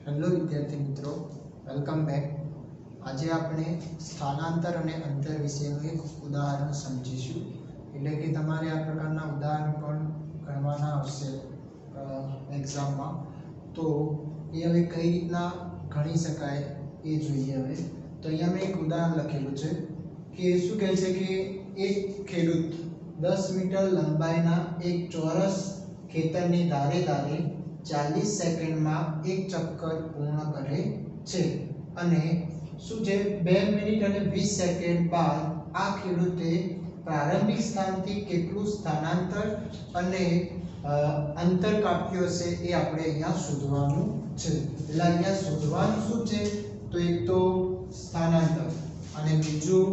Hello વિદ્યાર્થી મિત્રો, welcome back. આજે આપણે સ્થાનાંતર અને અંતર વિશેનું એક ઉદાહરણ સમજીશું. એટલે કે તમારે આ પ્રકારના ઉદાહરણ પણ ગણવાના આવશે એક્ઝામમાં. તો એ હવે કઈ રીતના ગણી શકાય એ જોઈએ. હવે તો અહીંયા મેં એક ઉદાહરણ લખેલું છે કે શું કહે છે કે એક ખેડૂત 10 મીટર લંબાઈના એક ચોરસ ખેતરની ધારે 40 સેકન્ડમાં એક ચક્કર પૂર્ણ કરે છે અને શું છે 2 મિનિટ અને 20 સેકન્ડ બાદ આ ખેડૂતે પ્રારંભિક સ્થાનથી કેટલું સ્થાનાંતર અને અંતર કાપ્યું હશે એ આપણે અહીંયા શોધવાનું છે. એટલે અહીંયા શોધવાનું શું છે તો એક તો સ્થાનાંતર અને બીજું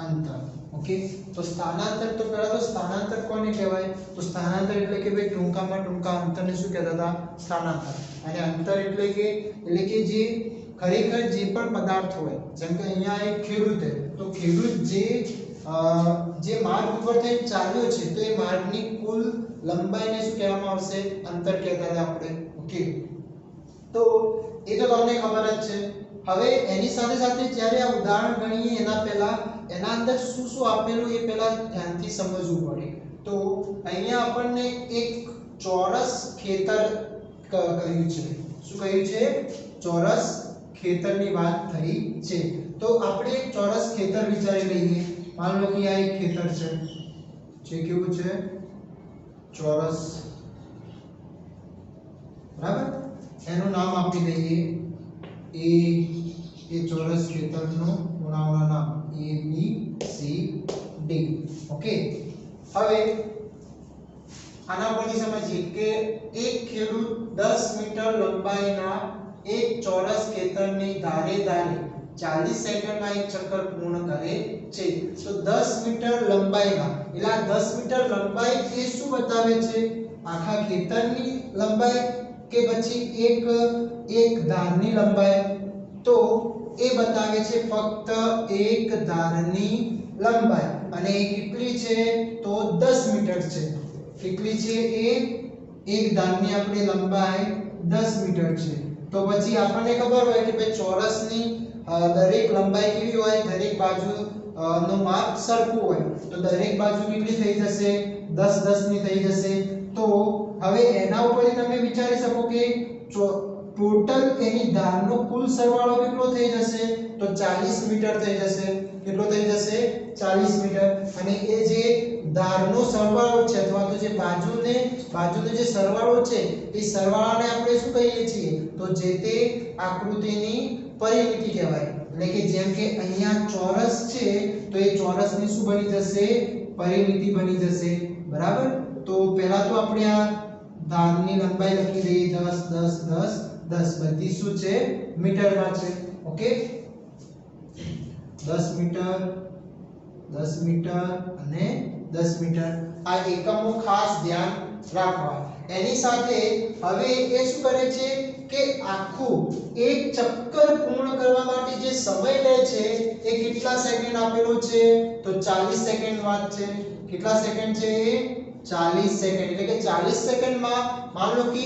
અંતર. ઓકે, તો સ્થાનાંતર તો પહેલા તો સ્થાનાંતર કોને કહેવાય? તો સ્થાનાંતર એટલે કે ભાઈ ટૂંકા અંતરને શું કહેતા હતા? સ્થાનાંતર. અને અંતર એટલે કે જે ખરેખર જે પણ પદાર્થ હોય, જેમ કે અહીંયા એક ખેડૂત છે તો ખેડૂત જે માર્ગ ઉપર થઈ ચાલ્યો છે તો એ માર્ગની કુલ લંબાઈને શું કહેવામાં આવશે? અંતર કહેતા હતા આપણે. ઓકે, તો એ તો તમને ખબર જ છે. હવે એની સાથે સાથે જ્યારે આ ઉદાહરણ ગણીએ એના પહેલા એના અંદર શું શું આપેલું એ પહેલા ધ્યાનથી સમજવું પડે. તો અહીંયા આપણને એક ચોરસ ખેતર કહ્યું છે. શું કહ્યું છે? ચોરસ ખેતરની વાત થઈ છે. તો આપણે એક ચોરસ ખેતર વિચારી લઈએ. માન લો કે આ એક ખેતર છે. જે કેવું છે? ચોરસ. બરાબર, એનું નામ આપી દઈએ એ ચોરસ ખેતરનું પૂર્ણાંક નામ A B C D. Okay, હવે આના પરથી સમજીએ કે એક ખેડૂત 10 મીટર લંબાઈના એક ચોરસ ખેતરની ધારે 40 સેકન્ડમાં એક ચક્કર પૂર્ણ કરે છે. તો 10 મીટર લંબાઈમાં, એટલે આ 10 મીટર લંબાઈ એ શું બતાવે છે? આખા ખેતરની લંબાઈ કે પછી એક ધારની લંબાઈ? તો એ બતાવે છે ફક્ત એક ધારની લંબાઈ. અને એ કેટલી છે? તો 10 મીટર છે. કેટલી છે? એક ધારની આપણી લંબાઈ 10 મીટર છે. તો પછી આપણને ખબર હોય કે ભાઈ ચોરસની દરેક લંબાઈ કેવી હોય? દરેક બાજુ નો માપ સરખું હોય. તો દરેક બાજુ કેટલી થઈ જશે? 10 10 ની થઈ જશે. તો હવે એના ઉપરથી તમે વિચારી શકો કે ટોટલ એની ધારનો કુલ સરવાળો કેટલો થઈ જશે? તો 40 મીટર થઈ જશે. કેટલો થઈ જશે? 40 મીટર. અને એ જે ધારનો સરવાળો છે અથવા તો જે બાજુનો જે સરવાળો છે એ સરવાળાને આપણે શું કહીએ છીએ? તો જે તે આકૃતિની પરિમિતિ કહેવાય. એટલે કે જેમ કે અહીંયા ચોરસ છે તો એ ચોરસની શું બની જશે? પરિમિતિ બની જશે. બરાબર, તો પહેલા તો આપણે આ ધારની લંબાઈ લખી દઈએ 10 10 10 10. બધી શું છે? મીટરમાં છે. ઓકે, 10 મીટર 10 મીટર અને 10 મીટર. આ એકમો ખાસ ધ્યાન રાખવા. એની સાથે હવે એ શું કરે છે કે આખું એક ચક્કર પૂર્ણ કરવા માટે જે સમય લે છે એ કેટલા સેકન્ડ આપેલો છે? તો 40 સેકન્ડ વાત છે. કેટલા સેકન્ડ છે? 40 સેકન્ડ. એટલે કે 40 સેકન્ડમાં માન લો કે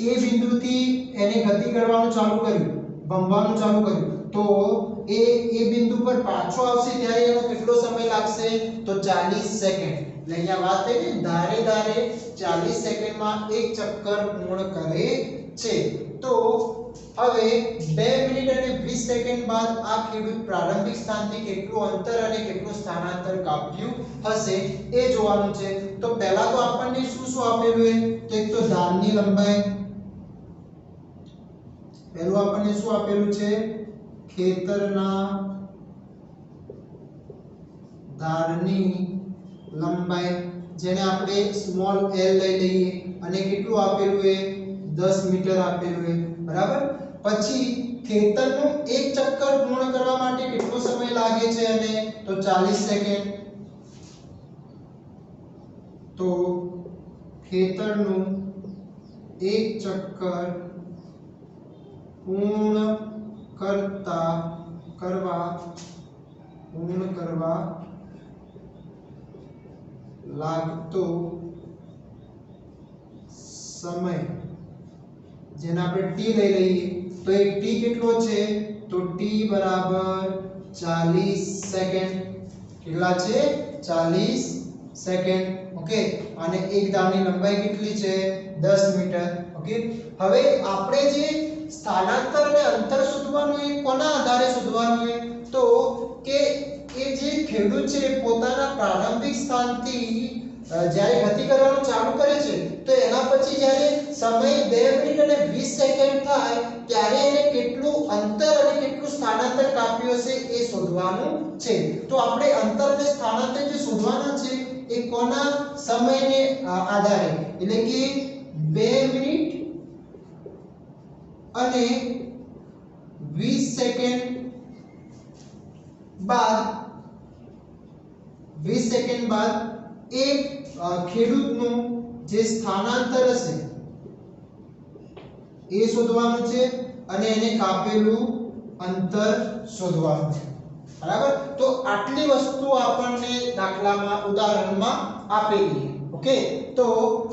એ બિંદુથી એને ગતિ કરવાનું ચાલુ કર્યું, ભમવાનું ચાલુ કર્યું, તો એ બિંદુ પર પાછો આવશે ત્યારે એનો કેટલો સમય લાગશે? તો 40 સેકન્ડ. એટલે અહીંયા વાત થઈ ને, ધારે 40 સેકન્ડમાં એક ચક્કર પૂર્ણ કરે છે. તો હવે 2 મિનિટ અને 20 સેકન્ડ બાદ આ ખેડૂત પ્રારંભિક સ્થાનથી કેટલું અંતર અને કેટલું સ્થાનાંતર કાપ્યું હશે એ જોવાનું છે. તો પહેલા તો આપણને શું આપેલું છે? તો એક તો ધારની લંબાઈ. પહેલું આપણને શું આપેલું છે? ખેતરના ધારની લંબાઈ, જેને આપણે સ્મોલ l લઈ લઈએ. અને કેટલું આપેલું છે? 10 મીટર આપેલું છે. બરાબર, પછી ખેતરનું એક ચક્કર પૂર્ણ કરવા માટે કેટલો સમય લાગે છે? અને તો 40 સેકન્ડ. તો ખેતરનું એક ચક્કર પૂર્ણ કરવા લાગતો સમય, જેને આપણે t લઈ લઈએ તો એ t કેટલો છે તો t બરાબર 40 સેકન્ડ કેટલા છે 40 સેકન્ડ ઓકે અને એક ધારની લંબાઈ કેટલી છે 10 મીટર ઓકે હવે આપણે જે સ્થાનાંતર અને અંતર શોધવાનું એ કોના આધારે શોધવાનું છે તો કે એ જે ખેડૂત છે પોતાના પ્રારંભિક સ્થાનથી જ્યારે ગતિ કરવાનું ચાલુ કરે છે તો એના પછી જ્યારે સમય 2 મિનિટ અને 20 સેકન્ડ થાય ત્યારે એને કેટલું અંતર અને કેટલું સ્થાનાંતર કાપ્યું હશે એ શોધવાનું છે તો આપણે અંતર અને સ્થાનાંતર જે શોધવાના છે એ કોના સમયને આધારે એટલે કે 2 મિનિટ અને 20 સેકન્ડ બાદ 20 સેકન્ડ બાદ એક ખેડૂતનું જે સ્થાનાંતર હશે એ શોધવાનું છે અને એને કાપેલું અંતર શોધવાનું છે બરાબર તો આટલી વસ્તુ આપણને દાખલામાં ઉદાહરણમાં આપેલી ઓકે તો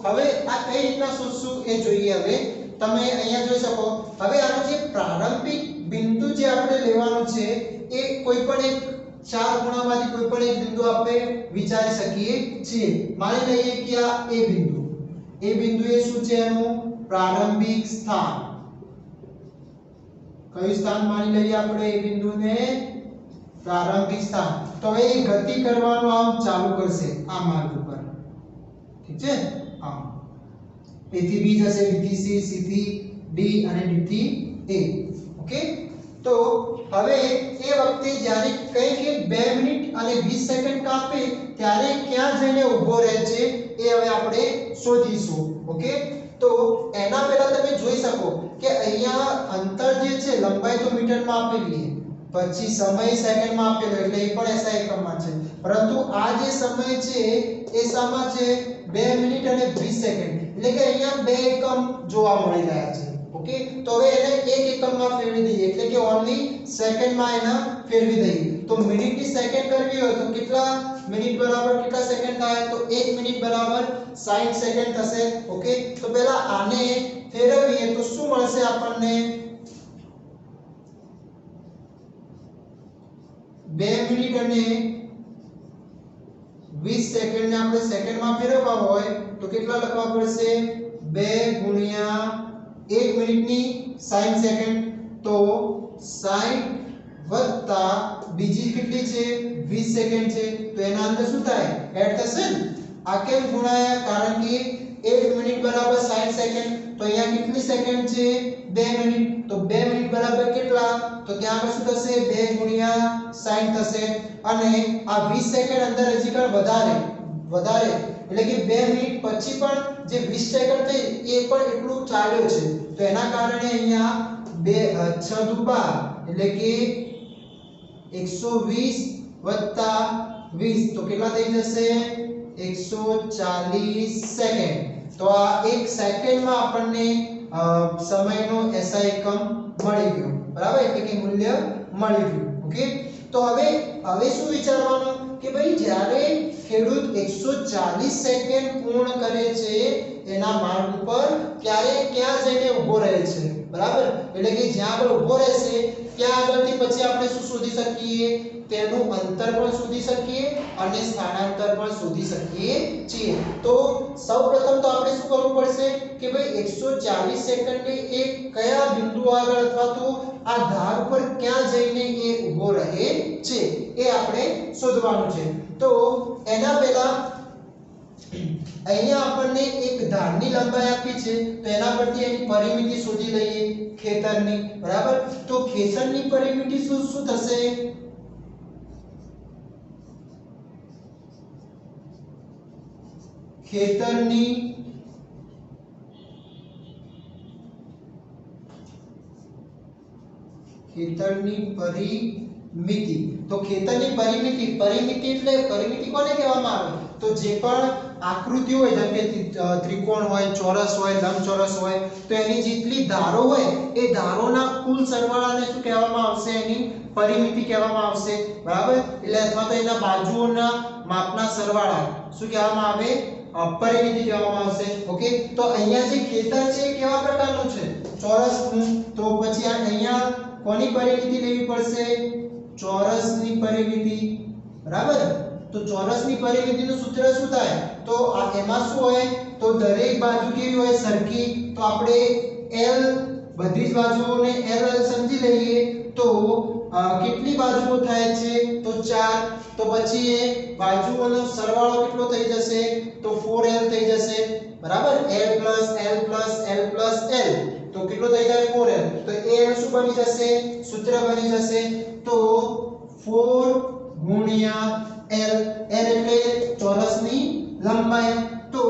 હવે આ કઈ રીતના શોધશું એ જોઈએ હવે તમે અહીંયા જોઈ શકો હવે આનો જે પ્રારંભિક બિંદુ જે આપણે લેવાનું છે એ કોઈ પણ એક ચાર ખૂણામાંથી કોઈ પણ એક બિંદુ આપણે વિચારી શકીએ છીએ માની લઈએ કે આ એ બિંદુ એ શું છે એનું પ્રારંભિક સ્થાન કયું સ્થાન માની લઈએ આપણે એ બિંદુને પ્રારંભિક સ્થાન તો હવે એ ગતિ કરવાનું આમ ચાલુ કરશે આ માર્ગ ઉપર ઠીક છે આમ A થી B જશે B થી C C થી D અને D થી A ઓકે તો હવે એ વખતે જ્યારે કંઈ કે 2 મિનિટ અને 20 સેકન્ડ કાપે ત્યારે ક્યાં જઈને ઊભો રહે છે એ હવે આપણે શોધીશું ઓકે તો એના પહેલા તમે જોઈ શકો કે અહીંયા અંતર જે છે લંબાઈ તો મીટરમાં આપેલી છે પછી સમય સેકન્ડમાં આપેલો એટલે એ પણ SI એકમમાં છે પરંતુ આ જે સમય છે એ સામા છે 2 મિનિટ અને 20 સેકન્ડ એટલે કે અહીંયા 2 એકમ જોવા મળી રહ્યા છે ઓકે તો હવે એને 1 એકમમાં ફેરવી દઈએ એટલે કે ઓન્લી સેકન્ડમાં એને ફેરવી દઈએ તો મિનિટની સેકન્ડ કરવી હોય તો કેટલા મિનિટ બરાબર કેટલા સેકન્ડ થાય તો 1 મિનિટ બરાબર 60 સેકન્ડ થશે ઓકે તો પહેલા આને ફેરવીએ તો શું મળશે આપણને 2 મિનિટ અને 20 સેકન્ડ ને આપણે સેકન્ડમાં ફેરવવા હોય તો કેટલા લખવા પડશે 2 ગુણ્યા 1 મિનિટની 60 સેકન્ડ તો 60 વત્તા બીજી કેટલી છે 20 સેકન્ડ છે તો એના અંદર શું થાય એડ થશે ને આ કેમ ગુણાયા કારણ કે 1 મિનિટ બરાબર 60 સેકન્ડ તો અહીંયા કેટલી સેકન્ડ છે 2 મિનિટ તો 2 મિનિટ બરાબર કેટલા તો ત્યાં આગળ શું થશે 2 ગુણ્યા 60 થશે અને આ 20 સેકન્ડ અંદર હજી પણ વધારે એટલે કે 2 મિનિટ પછી પણ જે 20 સેકન્ડ થઈ એ પણ એટલું ચાલ્યો છે તો એના કારણે અહીંયા 2 6 દુ 12 એટલે કે 120 વત્તા 20 તો કેટલા થઈ જશે 140 સેકન્ડ તો આ 1 સેકન્ડમાં આપણને સમયનો SI એકમ મળી ગયો બરાબર એટલે કે મૂલ્ય મળી ગયું ઓકે તો હવે શું વિચારવાનું કે ભાઈ જ્યારે ખેડૂત 140 સેકન્ડ પૂર્ણ કરે છે એના માર્ગ ઉપર ત્યારે ક્યાં જઈને ઊભો રહે છે બરાબર એટલે કે જ્યાં આગળ ઊભો રહેશે ત્યાં આગળથી પછી આપણે શું શોધી શકીએ તેનું અંતર પણ શોધી શકીએ અને સ્થાનાંતર પણ શોધી શકીએ છીએ તો સૌપ્રથમ તો આપણે શું કરવું પડશે કે ભાઈ 140 સેકન્ડે એ કયા બિંદુ આગળ અથવા તો આ ધાર પર ક્યાં જઈને એ ઊભો રહે છે એ આપણે શોધવાનું છે તો એના પહેલા અહીંયા આપણને એક ધારની લંબાઈ આપી છે તો એના પરથી એની પરિમિતિ શોધી લઈએ ખેતરની બરાબર તો ખેતરની પરિમિતિ શું થશે ખેતરની પરિમિતિ તો ખેતરની પરિમિતિ એટલે પરિમિતિ કોને કહેવામાં આવે તો જે પણ આકૃતિ હોય જેમ કે ત્રિકોણ હોય ચોરસ હોય લંબચોરસ હોય તો એની જેટલી ધારો હોય એ ધારોના કુલ સરવાળાને શું કહેવામાં આવશે એની પરિમિતિ કહેવામાં આવશે બરાબર એટલે અથવા તો એના બાજુઓના માપના સરવાળા શું કહેવામાં આવે પરિમિતિ કહેવામાં આવશે ઓકે તો અહીંયા જે ખેતર છે એ કેવા પ્રકારનું છે ચોરસનું, તો પછી આ અહીંયા કોની પરિમિતિ લેવી પડશે? ચોરસની પરિમિતિ, બરાબર? તો ચોરસની પરિમિતિનું સૂત્ર શું થાય? તો આ એમાં શું હોય? તો દરેક બાજુ કેવી હોય? સરખી. તો આપણે L બધી જ બાજુઓને L સમજી લઈએ. તો કેટલી બાજુઓ થાય છે? તો 4. તો પછી એ બાજુઓનો સરવાળો કેટલો થઈ જશે? તો 4L થઈ જશે, બરાબર? L L L તો કેટલો થઈ જાય? 4L. તો એ શું બની જશે? સૂત્ર બની જશે. તો 4 ગુણ્યા L. L એટલે ચોરસની લંબાઈ. તો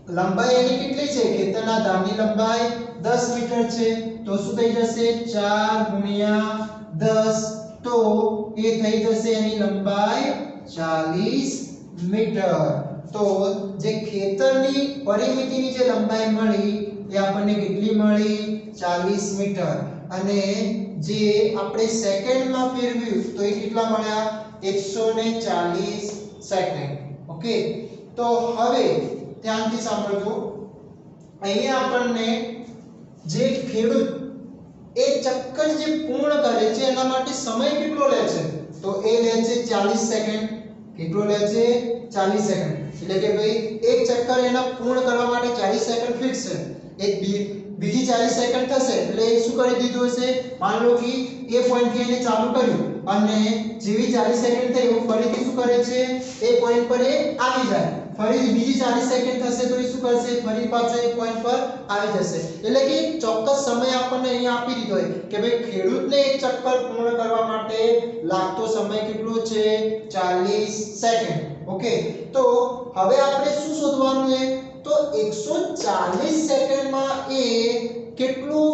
લંબાઈ એની કેટલી છે? ખેતરના ધારની લંબાઈ 10 મીટર છે. તો શું થઈ જશે? 4 ગુણ્યા 10. તો એ થઈ જશે એની લંબાઈ 40 મીટર. તો જે ખેતરની પરિમિતિની જે લંબાઈ મળી એ આપણને કેટલી મળી? 40 મીટર. અને જે આપણે સેકન્ડમાં ફેરવ્યું તો એ કેટલા મળ્યા? 140 સેકન્ડ. ઓકે, તો હવે ધ્યાનથી સાંભળજો. અહીંયા આપણને જે ખેડૂત એ ચક્કર જે પૂર્ણ કરે છે એના માટે સમય કેટલો લે છે? તો એ લે છે 40 સેકન્ડ. કેટલો લે છે? 40 સેકન્ડ. એટલે કે ભાઈ એક ચક્કર એના પૂર્ણ કરવા માટે 40 સેકન્ડ ફિક્સ છે. એક બીજી 40 સેકન્ડ થશે એટલે એ શું કરી દીધું હશે? માન લો કે એ પોઈન્ટ થી એને ચાલુ કર્યું અને જેવી 40 સેકન્ડ થઈ એવું ફરીથી શું કરે છે? એ પોઈન્ટ પર એ આવી જાય. ફરીથી બીજી 40 સેકન્ડ થશે તો એ શું કરશે? ફરી પાછો એ પોઈન્ટ પર આવી જશે. એટલે કે ચોક્કસ સમય આપણને અહીંયા આપી દીધો હોય કે ભાઈ ખેડૂતને એક ચક્કર પૂર્ણ કરવા માટે લાગતો સમય કેટલો છે? 40 સેકન્ડ. ઓકે, તો હવે આપણે શું શોધવાનું છે? તો 140 સેકન્ડમાં એ કેટલું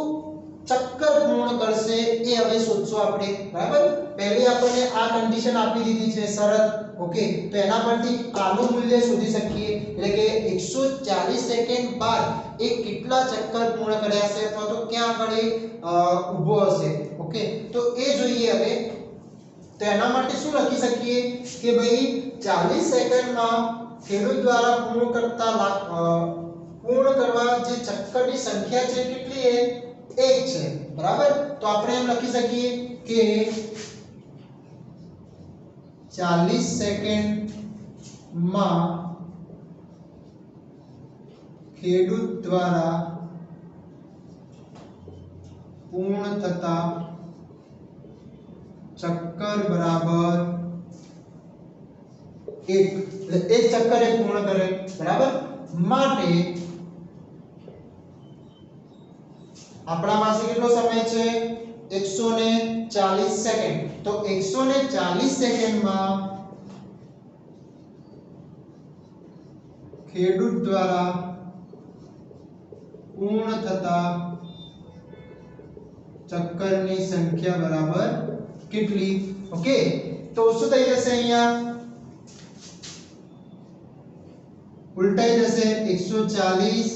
ચક્કર પૂર્ણ કરશે એ હવે શોધશું આપણે, બરાબર? પહેલી આપણને આ કન્ડિશન આપી દીધી છે શરત. ઓકે, તો એના પરથી આનું મૂલ્ય શોધી શકીએ. એટલે કે 140 સેકન્ડ બાદ એ કેટલા ચક્કર પૂર્ણ કર્યા હશે અથવા તો ક્યાં આગળ ઊભો હશે. ઓકે, તો એ જોઈએ હવે. તો એના માટે શું લખી શકીએ કે ભાઈ 40 સેકન્ડમાં ખેડૂત દ્વારા પૂર્ણ કરવા જે ચક્કરની સંખ્યા છે કેટલી છે? 1 છે, બરાબર? તો આપણે એમ લખી શકીએ કે 40 સેકન્ડમાં ખેડૂત દ્વારા પૂર્ણ થતા ચક્કર બરાબર 1. એટલે એક ચક્કર એ પૂર્ણ કરે, બરાબર? માટે આપણા પાસે કેટલો સમય છે? 140 સેકન્ડ. તો 140 સેકન્ડમાં ખેડૂત દ્વારા પૂર્ણ થતા ચક્કરની સંખ્યા બરાબર કેટલી? ઓકે, તો શું થઈ જશે? અહીંયા ઉલટાઈ જશે. 140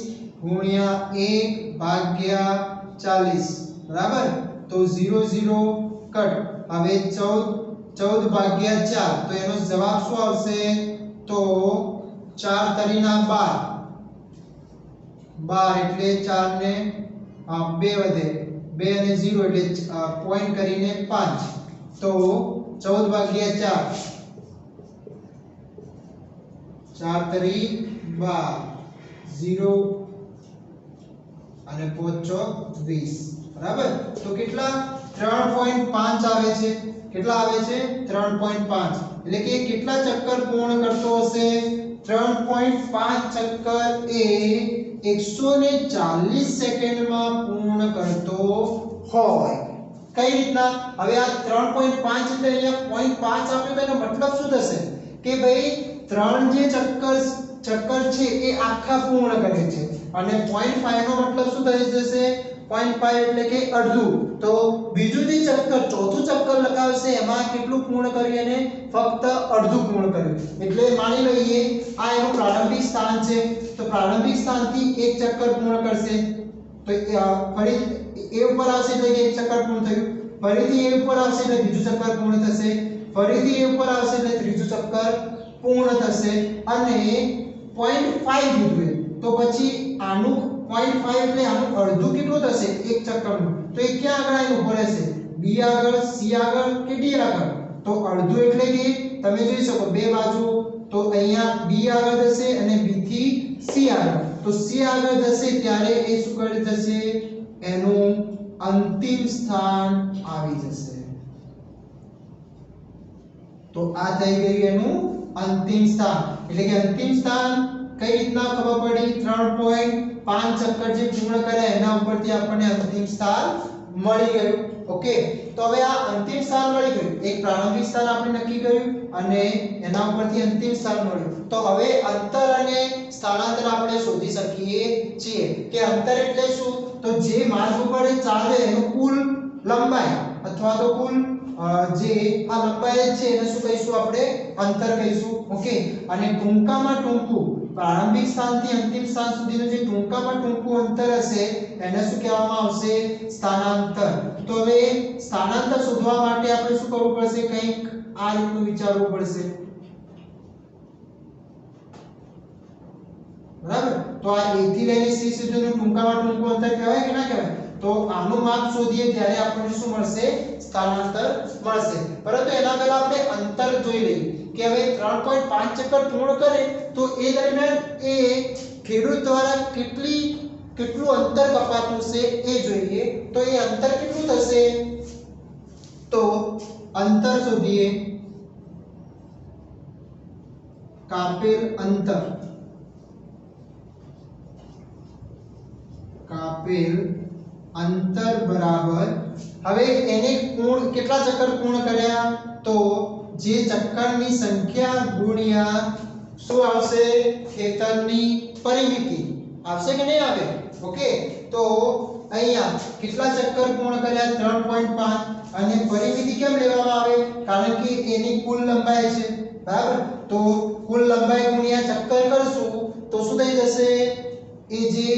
ગુણ્યા 1 ભાગ્યા 40, બરાબર? તો 0 0 કટ. હવે 14 ભાગ્યા 4 તો એનો જવાબ શું આવશે? તો 4 તરીના 12 એટલે 4 ને 2 વધે, 2 અને 0 એટલે પોઈન્ટ કરીને 5. તો 14 ભાગ્યા 4 તરી 12, 0 અને 5 20, બરાબર? તો કેટલા? 3.5 આવે છે. કેટલા આવે છે? 3.5. એટલે કે કેટલા ચક્કર પૂર્ણ કરતો હશે? 3.5 ચક્કર એ 140 સેકન્ડમાં પૂર્ણ કરતો હોય. કઈ રીતના? હવે આ 3.5 એટલે અહીંયા 0.5 આપ્યો તો એનો મતલબ શું થશે? કે ભાઈ 3 જે ચક્કર છે એ આખા પૂર્ણ કરે છે અને 0.5 નો મતલબ શું થઈ જશે? 0.5 એટલે કે અડધું. તો બીજું જે ચક્કર, ચોથું ચક્કર લગાવશે એમાં કેટલું પૂર્ણ કર્યું? એને ફક્ત અડધું પૂર્ણ કર્યું. એટલે માની લઈએ આ એનું પ્રારંભિક સ્થાન છે. તો પ્રારંભિક સ્થાનથી એક ચક્કર પૂર્ણ કરશે. તો ફરી એ ઉપર આવશે એટલે કે એક ચક્કર પૂર્ણ થયું. ફરીથી એ ઉપર આવશે એટલે બીજું ચક્કર પૂર્ણ થશે. ફરીથી એ ઉપર આવશે એટલે ત્રીજું ચક્કર પૂર્ણ થશે. અને 0.5 લીધું તો પછી આનું 0.5 એટલે આનું અડધું કેટલું થશે એક ચક્કરનું? તો એ ક્યાં આગળ આવીને ઊભો રહેશે? B આગળ, C આગળ કે D આગળ? તો અડધું એટલે કે તમે જોઈ શકો બે બાજુ, તો અહીંયા B આગળ જશે અને B થી C આગળ. તો C આગળ જશે ત્યારે એ શું કરી જશે? એનું અંતિમ સ્થાન આવી જશે. તો આ થઈ ગયું એનું અંતિમ સ્થાન. એટલે કે અંતિમ સ્થાન કઈ રીતના ખબર પડી? 3.5 ચક્કર જે પૂર્ણ કર્યા એના ઉપરથી આપણને અંતિમ સ્થાન મળી ગયું. ઓકે, તો હવે આ અંતિમ સ્થાન મળી ગયું. એક પ્રારંભિક સ્થાન આપણે નક્કી કર્યું અને એના ઉપરથી અંતિમ સ્થાન મળ્યું. તો હવે અંતર અને સ્થાનાંતર આપણે શોધી શકીએ છીએ કે અંતર એટલે શું? તો જે માર્ગ ઉપર ચાલે એનું કુલ લંબાઈ અથવા તો કુલ જે આ લંબાઈ છે એને શું કહીશું? આપણે અંતર કહીશું. ઓકે, અને ટૂંકામાં ટૂંકું પ્રારંભિક સ્થાનથી અંતિમ સ્થાન સુધીનું જે ટૂંકામાં ટૂંકું અંતર હશે એને શું કહેવામાં આવશે? સ્થાનાંતર. તો હવે સ્થાનાંતર શોધવા માટે આપણે શું કરવું પડશે? કંઈક આ રીતનું વિચારવું પડશે. બરાબર? તો આ A થી લઈને C સુધીનું ટૂંકામાં ટૂંકું અંતર કહેવાય કે ના કહેવાય? તો આનું માપ શોધીએ ત્યારે આપણને શું મળશે? સ્થાનાંતર મળશે. પરંતુ એના પહેલા આપણે અંતર જોઈ લઈએ કે હવે 3.5 ચક્કર પૂર્ણ કરે તો એ દરમિયાન એ ખેડૂત દ્વારા કેટલું અંતર કપાતું છે એ જોઈએ. તો એ અંતર કેટલું થશે? તો અંતર શોધીએ. કાપેલ અંતર બરાબર, હવે એને કેટલા ચક્કર પૂર્ણ કર્યા? તો જે ચક્કરની સંખ્યા ગુણ્યા શું આવશે? ખેતરની પરિમિતિ આવશે કે નહીં આવે? ઓકે, તો અહીંયા કેટલા ચક્કર પૂર્ણ કર્યા? 3.5. અને પરિમિતિ કેમ લેવામાં આવે? કારણ કે એની કુલ લંબાઈ છે. બરાબર? તો કુલ લંબાઈ ગુણ્યા ચક્કર કરશું તો શું થઈ જશે? એ જે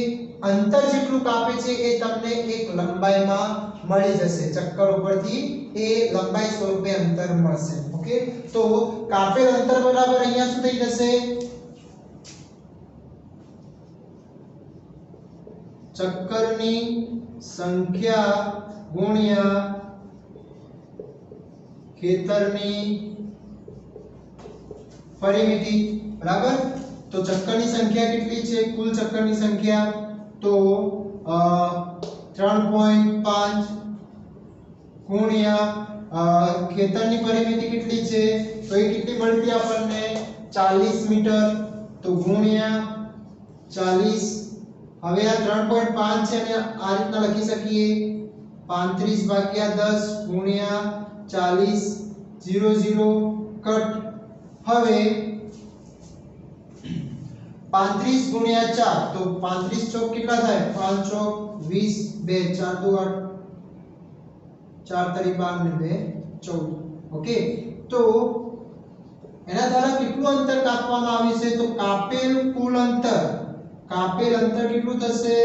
અંતર જેટલું કાપે છે એ તમને એક લંબાઈમાં મળી જશે. ચક્કર ઉપરથી એ લંબાઈ સ્વરૂપે અંતર મળશે. ઓકે, તો કાપેલ અંતર બરાબર અહીંયા શું થઈ જશે? ચક્કરની સંખ્યા ગુણ્યા ખેતરની પરિમિતિ. બરાબર? તો ચક્કરની સંખ્યા કેટલી છે? કુલ ચક્કરની સંખ્યા તો 3.5 ગુણ્યા ખેતરની પરિમિતિ કેટલી છે? તો એ કેટલી મળતી આપણને? 40 મીટર. તો ગુણ્યા 40. હવે આ 3.5 છે ને આ રીતના લખી શકીએ 35/10 ગુણ્યા 40 0 0 કટ. હવે 35 ગુણ્યા 4 તો 35 ચોક કેટલા થાય? 5 ચોક 20, 2 4 દુ 8, 4 તરી 12 ને 2 14. ઓકે, તો એના દ્વારા કેટલું અંતર કાપવામાં આવ્યું છે? તો કાપેલ કુલ અંતર, કાપેલ અંતર કેટલું થશે?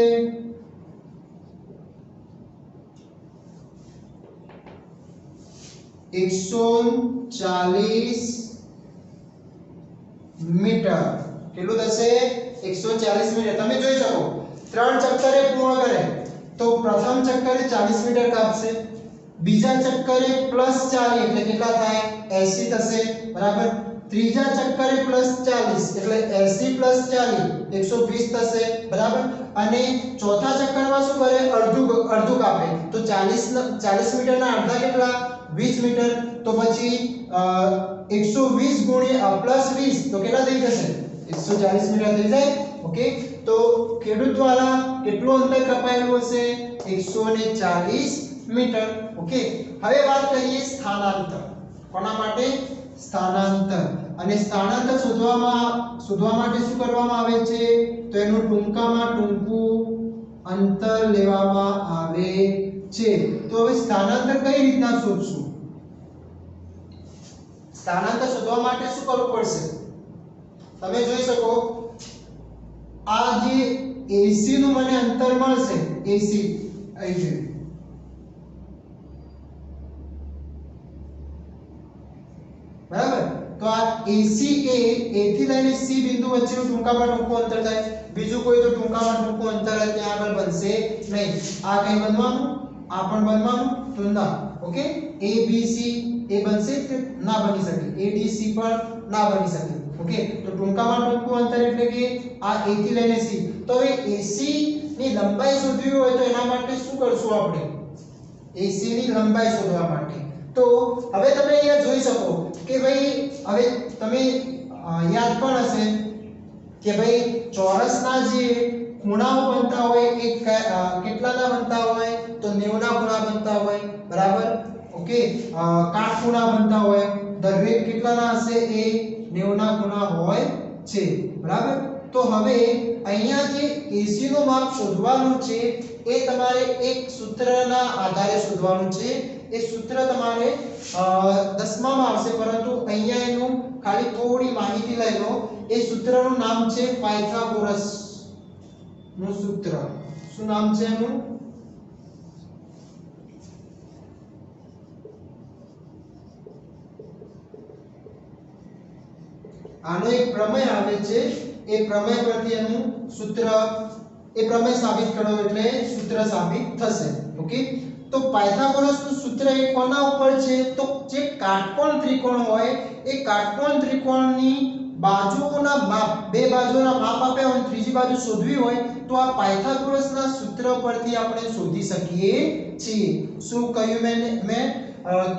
140 મીટર. કેટલું થશે? 140 મીટર. તમે જોઈ શકો 3 ચક્કરે પૂર્ણ કરે તો પ્રથમ ચક્કરે 40 મીટર કાપશે, બીજા ચક્કરે +40 એટલે કેટલા થાય? 80 થશે. બરાબર? ત્રીજા ચક્કરે +40 એટલે 80 + 40 120 થશે. બરાબર? અને ચોથા ચક્કરમાં શું કરે? અડધું કાપે તો 40 મીટરના અડધા કેટલા? 20 મીટર. તો પછી 120 ગુણ્યા +20 તો કેટલા થઈ જશે? 140 મીટર થઈ જાય. ઓકે, તો ખેડૂત દ્વારા કેટલું અંતર કપાયેલું હશે? 140 મીટર. ઓકે, હવે વાત કરીએ સ્થાનાંતર. કોના માટે? સ્થાનાંતર. અને સ્થાનાંતર શોધવા માટે શું કરવામાં આવે છે? તો એનું ટૂંકામાં ટૂંકું અંતર લેવામાં આવે છે. તો હવે સ્થાનાંતર કઈ રીતના શોધશું? સ્થાનાંતર શોધવા માટે શું કરવું પડશે? તમે જોઈ શકો આ જે AC નું મને અંતર મળશે, AC અહીં છે. બરાબર? તો આ AC એ A થી લઈને C બિંદુ વચ્ચેનું ટૂંકામાં ટૂંકું અંતર થાય, બીજું કોઈ તો ટૂંકામાં ટૂંકું અંતર ત્યાં આગળ બનશે નહીં. આ કઈ બનવાનું, આ પણ બનવાનું તો ના. ઓકે, ABC એ બનશે કે ના બની શકે, ADC પણ ના બની શકે. ઓકે, તો ટૂંકામાં ટૂંકું અંતર એટલે કે આ A થી લઈને C. તો હવે AC ની લંબાઈ શોધવી હોય તો એના માટે શું કરશું આપણે? AC ની લંબાઈ શોધવા માટે તો હવે તમે અહીંયા જોઈ શકો કે ભાઈ હવે તમે યાદ પણ હશે કે ભાઈ ચોરસના જે ખૂણાઓ બનતા હોય એ કેટલાના બનતા હોય? તો 90 ના ખૂણા બનતા હોય, બરાબર. ઓકે, કાટખૂણા બનતા હોય, દરેક કેટલાના હશે? એ 90 ના ખૂણા હોય છે, બરાબર. તો હવે અહીંયા જે AC નું માપ શોધવાનું છે એ તમારે એક સૂત્રના આધારે શોધવાનું છે. એ સૂત્ર તમારે 10માં આવશે, પરંતુ અહીંયા એનું ખાલી થોડી માહિતી લઈ લો. એ સૂત્રનું નામ છે પાયથાગોરસ નું સૂત્ર. શું નામ છે એનું? આનો એક પ્રમેય આવે છે, એ પ્રમેય પરથી એનું સૂત્ર, એ પ્રમેય સાબિત કરો એટલે સૂત્ર સાબિત થશે. ઓકે, તો પાયથાગોરસનું સૂત્ર એ કોના ઉપર છે? તો જે કાટકોણ ત્રિકોણ હોય એ કાટકોણ ત્રિકોણની બાજુઓના માપ, બે બાજુઓના માપ આપ્યા હોય, ત્રીજી બાજુ શોધવી હોય તો આ પાયથાગોરસના સૂત્ર પરથી આપણે શોધી શકીએ છીએ. શું કહ્યું મેં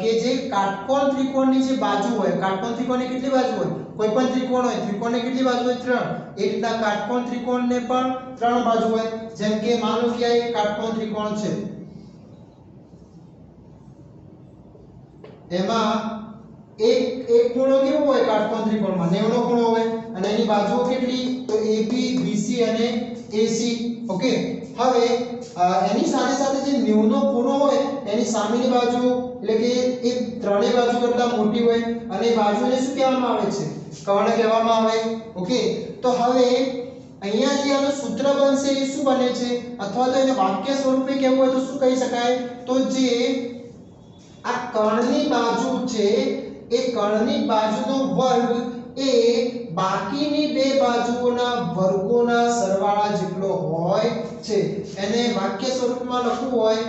કે જે કાટકોણ ત્રિકોણની જે બાજુ હોય, કાટકોણ ત્રિકોણની કેટલી બાજુ હોય? કોઈ પણ ત્રિકોણ હોય, ત્રિકોણને કેટલી બાજુ હોય? 3. એ રીતના કાટકોણ ત્રિકોણને પણ 3 બાજુ હોય. જેમ કે માનો કે આ એક કાટકોણ ત્રિકોણ છે, એમાં એક ખૂણો કેવો હોય? કાટકોણ ત્રિકોણમાં 90 નો ખૂણો હોય અને એની બાજુઓ કેટલી? તો AB, BC અને AC. ઓકે, હવે એની સાથે સાથે જે 90 નો ખૂણો હોય એની સામેની બાજુ એટલે કે એ ત્રણેય બાજુ કરતા મોટી હોય અને બાજુને શું કહેવામાં આવે છે? કર્ણ કહેવામાં આવે. ઓકે, તો હવે અહીંયા જે આનું સૂત્ર બનશે એ શું બને છે? અથવા તો એને વાક્ય સ્વરૂપે કહેવું હોય તો શું કહી શકાય? તો જે આ કર્ણની બાજુ છે એ કર્ણની બાજુનો વર્ગ એ બાકીની બે બાજુઓના વર્ગોના સરવાળા જેટલો હોય છે. એને વાક્ય સ્વરૂપમાં લખવું હોય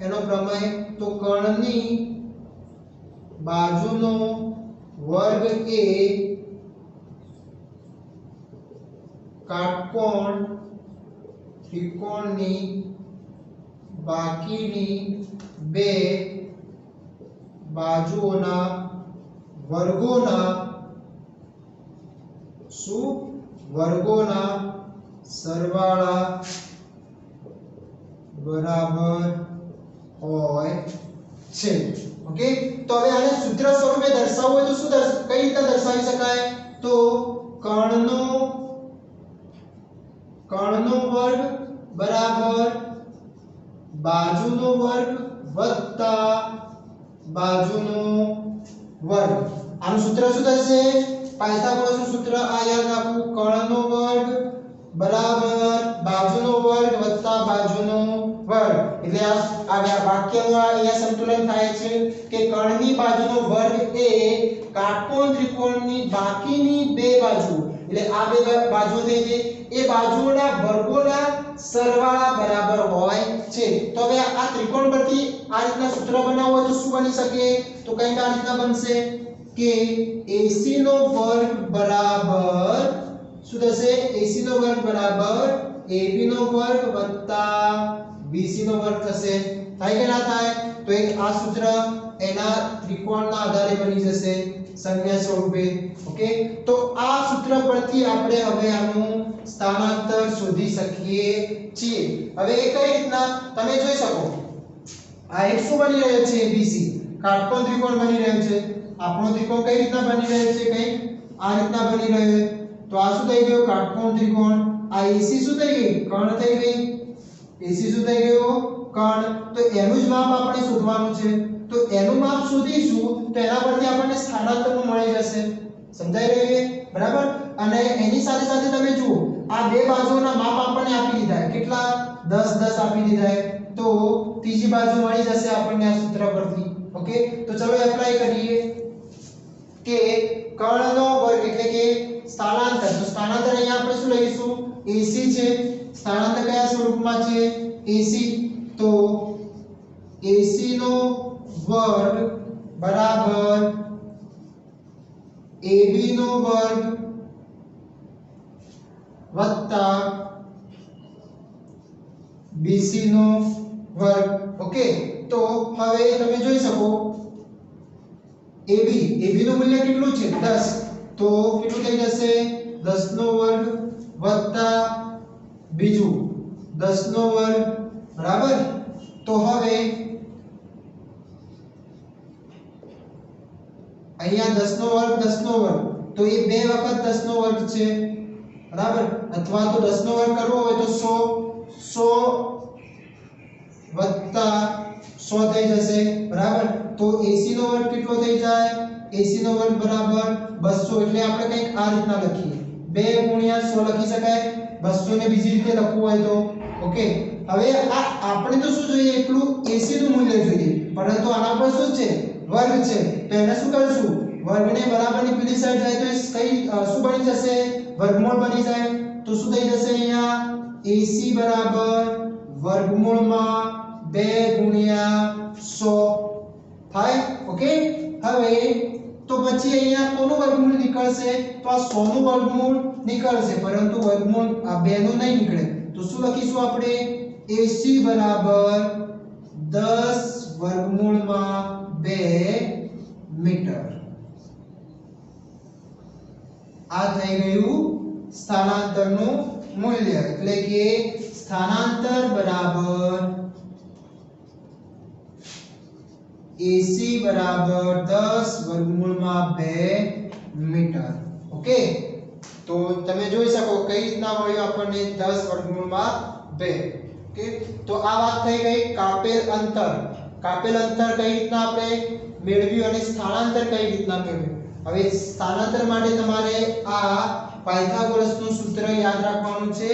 એનો પ્રમેય તો કર્ણની બાજુનો વર્ગ એ કાટકોણ ત્રિકોણની બાકીની બે બાજુઓના વર્ગોના વર્ગોના સરવાળા બરાબર હોય છે. ઓકે, તો હવે આને સૂત્ર સ્વરૂપે દર્શાવવું હોય તો શું કઈ રીતે દર્શાવી શકાય? તો કર્ણનો વર્ગ બરાબર બાજુનો વર્ગ વત્તા બાજુનો વર્ગ. આનું સૂત્ર શું થશે? પાયથાગોરસનું સૂત્ર આ યાદ રાખવું, કર્ણનો વર્ગ બરાબર બાજુનો વર્ગ વત્તા બાજુનો વર્ગ. એટલે આ વાક્યનું અહીંયા સંતુલન થાય છે કે કર્ણની બાજુનો વર્ગ એ કાટકોણ ત્રિકોણની બાકીની બે બાજુ એટલે આ બે બાજુ થઈ છે એ બાજુઓના વર્ગોના સરવાળા બરાબર હોય છે. તો હવે આ ત્રિકોણ પરથી આ રીતના સૂત્ર બનાવવું હોય તો શું બની શકે? તો કંઈક આ રીતના બનશે કે AC નો વર્ગ બરાબર શું થશે? AC નો વર્ગ બરાબર AB નો વર્ગ વત્તા BC નો વર્ગ થશે. થાય કે ના થાય? તો એક આ સૂત્ર એના ત્રિકોણના આધારે બની જશે સંજ્ઞા સ્વરૂપે. ઓકે, તો આ સૂત્ર પરથી આપણે હવે આનું સ્થાનાંતર શોધી શકીએ છીએ. હવે એ કઈ રીતના તમે જોઈ શકો, આ એક શું બની રહ્યો છે? ABC કાટકોણ ત્રિકોણ બની રહ્યો છે. આપણો ત્રિકોણ કઈ રીતના બની રહ્યો છે? કઈ આ રીતના બની રહ્યો છે. તો આ શું થઈ ગયું? કાટકોણ ત્રિકોણ. આ AC શું થઈ ગઈ? કર્ણ થઈ ગઈ. AC શું થઈ ગયું? કર્ણ. તો એનું જ માપ આપણે શોધવાનું છે. તો એનું માપ શોધીશું તો એના પરથી આપણને સ્થાનાંતરનું મળી જશે. સમજાઈ રહ્યું છે? બરાબર. અને એની સાથે સાથે તમે જુઓ આ બે બાજુઓના માપ આપણને આપી દીધા. કેટલા? 10 10 આપી દીધા. તો ત્રીજી બાજુ મળી જશે આપણને આ સૂત્ર પરથી. ઓકે, તો ચલો એપ્લાય કરીએ કે કર્ણનો વર્ગ એટલે કે સ્થાનાંતર. તો સ્થાનાંતર અહીંયા આપણે શું લઈશું? AC છે. સ્થાનાંતર કયા સ્વરૂપમાં છે? AC. તો AC નો વર્ગ બરાબર AB નો વર્ગ વત્તા BC નો વર્ગ. ઓકે, તો હવે તમે જોઈ શકો AB નું મૂલ્ય કેટલું છે? 10. તો કેટલું થઈ જશે? 10 નો વર્ગ વત્તા બીજું 10 નો વર્ગ બરાબર. તો હવે અહીંયા 10 નો વર્ગ 10 નો વર્ગ, તો એ બે વખત 10 નો વર્ગ છે બરાબર. અથવા તો 10 નો વર્ગ કરવો હોય તો 100 વત્તા 100 થઈ જશે બરાબર. તો AC નો વર્ગ કેટલો થઈ જાય? AC નો વર્ગ બરાબર 200. એટલે આપણે કંઈક આ રીતના લખીએ, 2 ગુણ્યા 100 લખી શકાય. 200 ને બીજી રીતે લખવું હોય તો ઓકે. હવે આપણે તો શું જોઈએ? એટલું AC નું મૂલ્ય જોઈએ, પરંતુ આના પર શું છે? વર્ગ છે. તો એને શું કરશું? વર્ગને બરાબરની પેલી સાઈડ જાય તો એ કઈ શું બની જશે? વર્ગમૂળ બની જાય. તો શું થઈ જશે? અહીંયા AC બરાબર વર્ગમૂળમાં 2 ગુણ્યા 100 થાય. ઓકે, હવે તો પછી અહીંયા કોનું વર્ગમૂળ નીકળશે? તો આ 100 નું વર્ગમૂળ નીકળશે, પરંતુ વર્ગમૂળ આ 2 નું નહીં નીકળે. તો શું લખીશું આપણે? AC બરાબર 10 વર્ગમૂળમાં 2 મીટર. આ થઈ ગયું સ્થાનાંતરનું મૂલ્ય. એટલે કે સ્થાનાંતર બરાબર AC બરાબર 10 વર્ગમૂળમાં 2 મીટર. ઓકે, તો તમે જોઈ શકો કઈ રીતના મળ્યું આપણને 10 વર્ગમૂળમાં 2. ઓકે, તો આ વાત થઈ ગઈ કાપેલ અંતર. કાપેલ અંતર કઈ રીતના આપણે મેળવ્યું અને સ્થાનાંતર કઈ રીતના મેળવ્યું. હવે સ્થાનાંતર માટે તમારે આ પાયથાગોરસનું સૂત્ર યાદ રાખવાનું છે.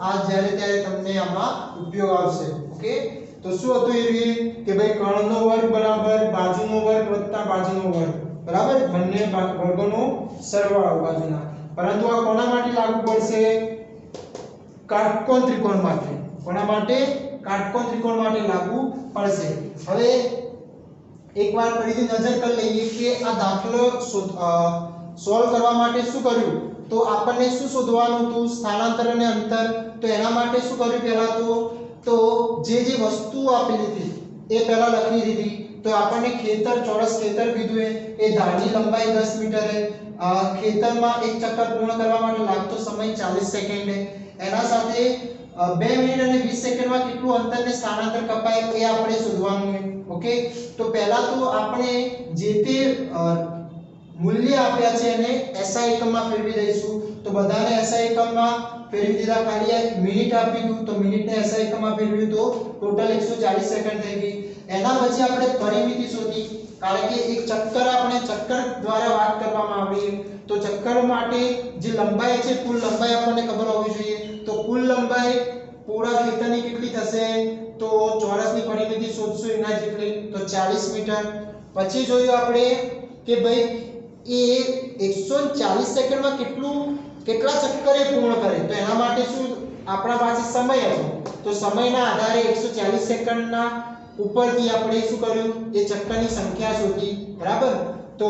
આ જ્યારે ત્યારે તમને આમાં ઉપયોગ આવશે. ઓકે, તો શું હતું એ કે ભાઈ કર્ણનો વર્ગ બરાબર બાજુનો વર્ગ વત્તા બાજુનો વર્ગ બરાબર, બંને વર્ગોનો સરવાળો બાજુના. પરંતુ આ કોના માટે લાગુ પડશે? કાટકોણ ત્રિકોણ માટે. કોના માટે? કાટકોણ ત્રિકોણ માટે લાગુ પડશે. હવે એકવાર ફરીથી નજર કરી લઈએ કે આ દાખલો સોલ્વ કરવા માટે શું કર્યું. તો આપણને શું શોધવાનું હતું? સ્થાનાંતર અને અંતર. તો એના માટે શું કર્યું? પહેલા તો જે વસ્તુ આપેલી હતી એ પહેલા લખી દીધી. તો આપણને ખેતર, ચોરસ ખેતર કીધું એ ધારની લંબાઈ 10 મીટર है. ખેતરમાં એક ચક્કર પૂર્ણ કરવા માટે લાગતો સમય 40 સેકન્ડ है. એના સાથે 2 મિનિટ અને 20 સેકન્ડમાં કેટલું અંતરને સ્થાનાંતર કપાય એ આપણે શોધવાનું છે. ઓકે, તો પહેલા તો આપણે જે તે મૂલ્ય આપ્યા છે એને SI એકમમાં ફેરવી દઈશું. તો બધાને SI એકમમાં ફેરવી દીધા. ખાલી આ મિનિટ આપી દીધું તો મિનિટને SI એકમમાં ફેરવ્યું તો ટોટલ 140 સેકન્ડ થઈ ગઈ. એના પછી આપણે પરિમિતિ શોધી, કારણ કે એક ચક્કર આપણે ચક્કર દ્વારા વાત કરવામાં આવી. તો ચક્કર માટે જે લંબાઈ છે, કુલ લંબાઈ આપણને ખબર હોવી જોઈએ. તો કુલ લંબાઈ પૂરા ખેતરની કેટલી થશે? તો ચોરસની પરિમિતિ શોધશું એના જેટલી, તો 40 મીટર. પછી જોયું આપણે કે ભાઈ એ 140 સેકન્ડમાં કેટલા ચક્કરે પૂર્ણ કરે. તો એના માટે શું આપણા પાસે સમય હતો. તો સમયના આધારે 140 સેકન્ડના ઉપરથી આપણે શું કર્યું? એ ચક્કરની સંખ્યા શોધી બરાબર. તો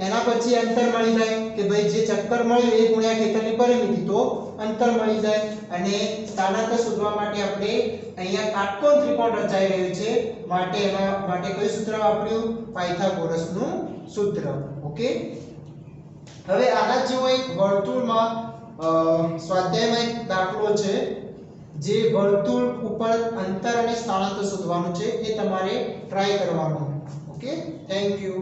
એના પછી અંતર મળી જાય કે ભાઈ જે ચક્કર મળ્યું એ ગુણ્યા ખેતરની પરિમિતિ, તો અંતર મળી જાય. અને સ્થાનાંતર શોધવા માટે આપણે અહીંયા કાટકોણ ત્રિકોણ રચાઈ રહ્યું છે માટે એના માટે કયું સૂત્ર વાપર્યું? પાયથાગોરસનું સૂત્ર. ઓકે, હવે આના જેવો એક વર્તુળમાં સ્વાધ્યાયમાં એક દાખલો છે જે વર્તુળ ઉપર અંતર અને સ્થાનાંતર શોધવાનું છે. એ તમારે ટ્રાય કરવાનું. Okay, thank you.